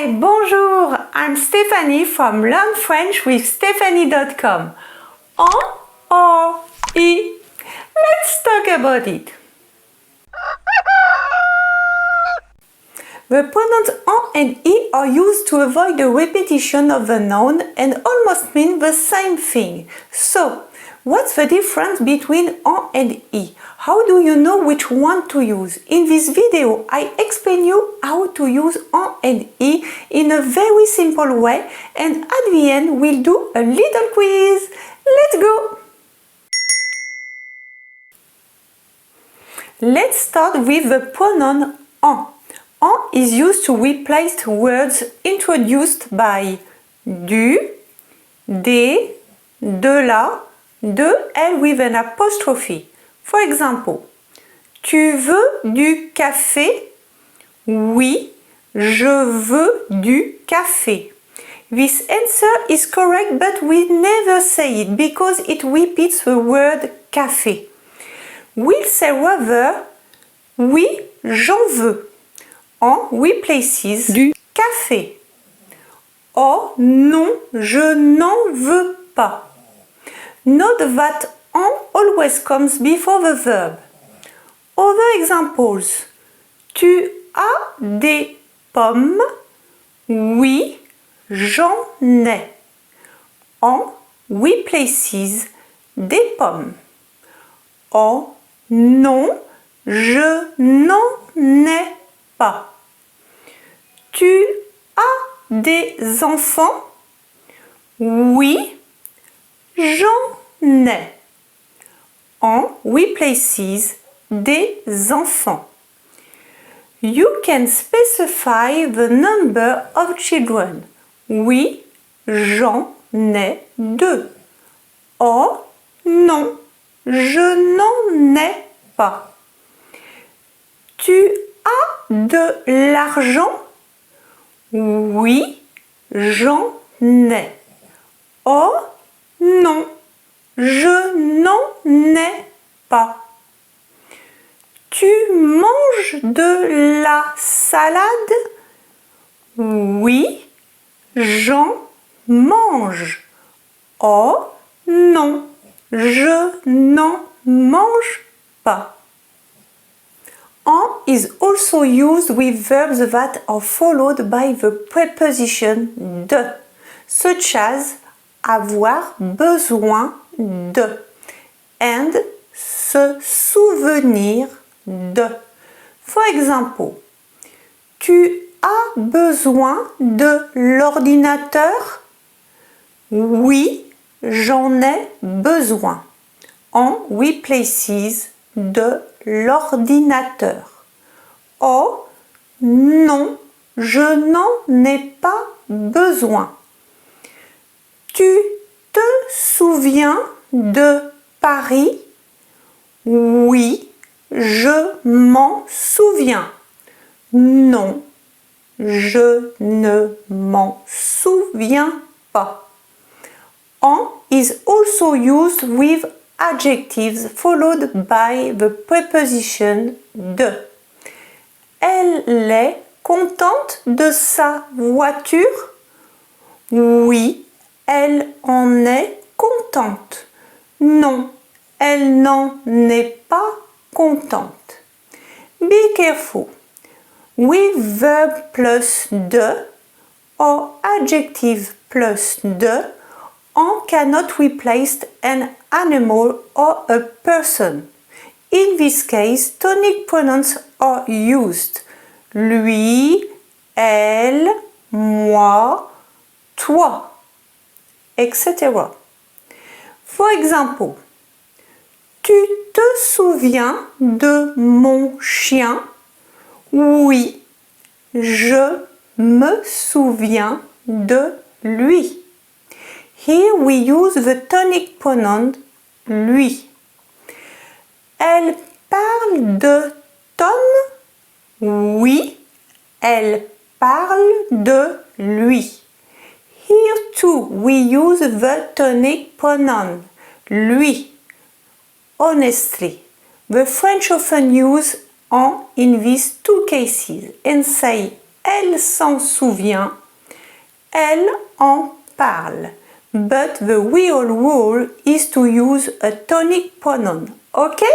Hi, bonjour, I'm Stéphanie from learnfrenchwithstephanie.com. En, or, I. Let's talk about it. The pronouns en and I are used to avoid the repetition of the noun and almost mean the same thing. So, what's the difference between en and I? How do you know which one to use? In this video, I explain you how to use en and I in a very simple way, and at the end we'll do a little quiz. Let's go! Let's start with the pronoun en. En is used to replace words introduced by du, des, de la, de, and with an apostrophe. For example, tu veux du café? Oui, je veux du café. This answer is correct, but we never say it because it repeats the word café. We'll say rather, oui, j'en veux. En replaces du café. Oh non, je n'en veux pas. Note that en always comes before the verb. Other examples. Tu as des pommes? Oui, j'en ai. En replaces des pommes. Oh non, je n'en ai pas. Tu as des enfants? Oui, j'en ai. En replaces des enfants. You can specify the number of children. Oui, j'en ai 2. Oh non, je n'en ai pas. Tu as de l'argent? Oui, j'en ai. Oh non, je n'en ai pas. Tu manges de la salade? Oui, j'en mange. Oh non, je n'en mange pas. En is also used with verbs that are followed by the preposition de, such as avoir besoin de and se souvenir de. For example, tu as besoin de l'ordinateur? Oui, j'en ai besoin. En replaces de l'ordinateur. Oh non, je n'en ai pas besoin. Tu te souviens de Paris? Oui, je m'en souviens. Non, je ne m'en souviens pas. En is also used with adjectives followed by the preposition de. Elle est contente de sa voiture? Oui, elle en est contente. Non, elle n'en est pas contente. Be careful. With verb plus de or adjective plus de, en cannot replace an animal or a person. In this case, tonic pronouns are used. Lui, elle, moi, toi, etc. For example, tu te souviens de mon chien? Oui, je me souviens de lui. Here we use the tonic pronoun lui. Elle parle de Tom? Oui, elle parle de lui. Here too we use the tonic pronoun lui. Honestly, the French often use en in these two cases and say elle s'en souvient, elle en parle. But the real rule is to use a tonic pronoun, okay?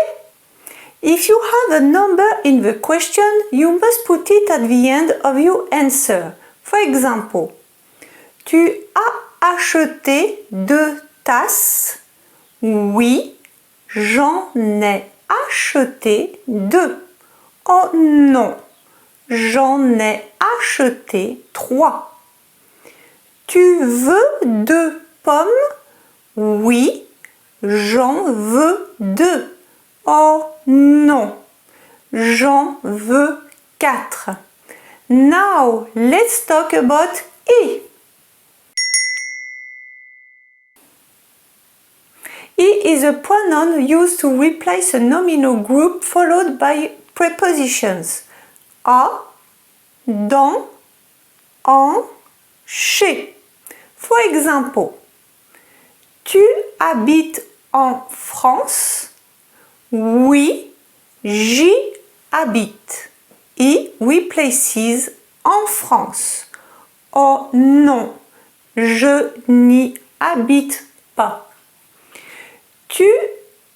If you have a number in the question, you must put it at the end of your answer. For example, tu as acheté 2 tasses? Oui, j'en ai acheté 2. Oh non, j'en ai acheté 3. Tu veux 2 pommes? Oui, j'en veux 2. Oh non, j'en veux 4. Now, let's talk about E. E is a pronoun used to replace a nominal group followed by prepositions. A, dans, en, chez. For example, tu habites en France? Oui, j'y habite. E replaces en France. Oh non, je n'y habite pas. Tu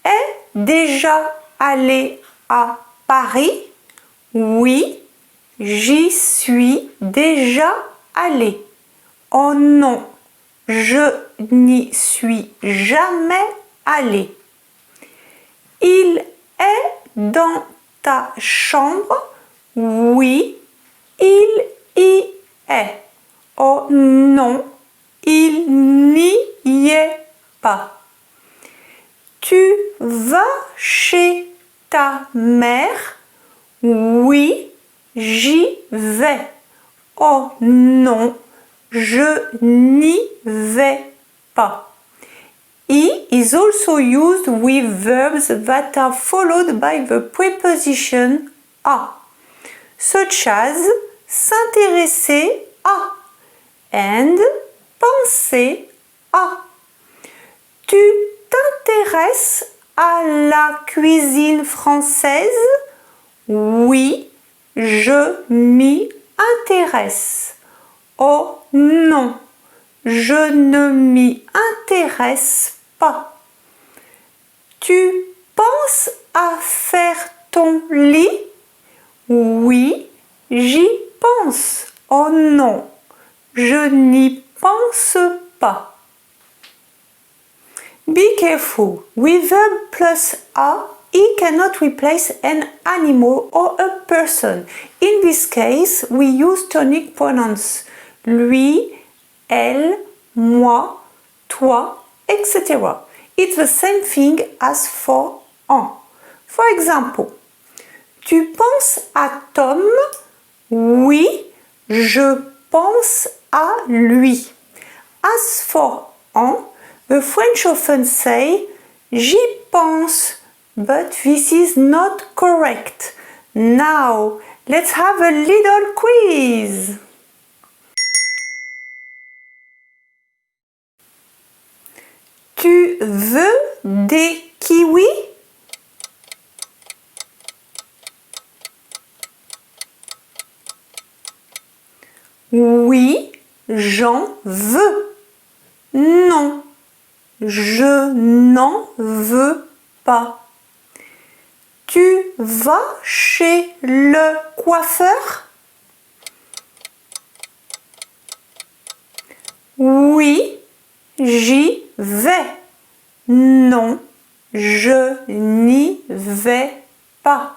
es déjà allé à Paris? Oui, j'y suis déjà allé. Oh non, je n'y suis jamais allé. Il est dans ta chambre? Oui, il y est. Oh non, il n'y est pas. Tu vas chez ta mère? Oui, j'y vais. Oh non, je n'y vais pas. E is also used with verbs that are followed by the preposition a, such as s'intéresser à and penser à. Tu t'intéresses à la cuisine française? Oui, je m'y intéresse. Oh non, je ne m'y intéresse pas. Tu penses à faire ton lit? Oui, j'y pense. Oh non, je n'y pense pas. Be careful. With verb plus a, E cannot replace an animal or a person. In this case, we use tonic pronouns. Lui, elle, moi, toi, etc. It's the same thing as for en. For example, tu penses à Tom? Oui, je pense à lui. As for en, the French often say j'y pense, but this is not correct. Now, let's have a little quiz. Tu veux des kiwis? Oui, j'en veux. Non, je n'en veux pas. Tu vas chez le coiffeur? Oui, j'y vais. Non, je n'y vais pas.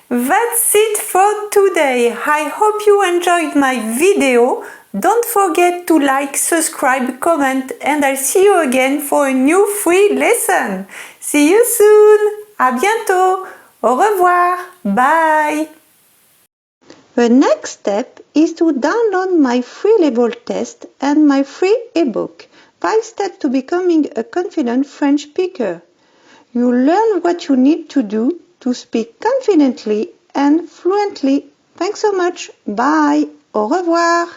That's it for today. I hope you enjoyed my video. Don't forget to like, subscribe, comment, and I'll see you again for a new free lesson. See you soon. À bientôt. Au revoir. Bye. The next step is to download my free level test and my free ebook, 5 Steps to Becoming a Confident French Speaker. You'll learn what you need to do to speak confidently and fluently. Thanks so much. Bye. Au revoir.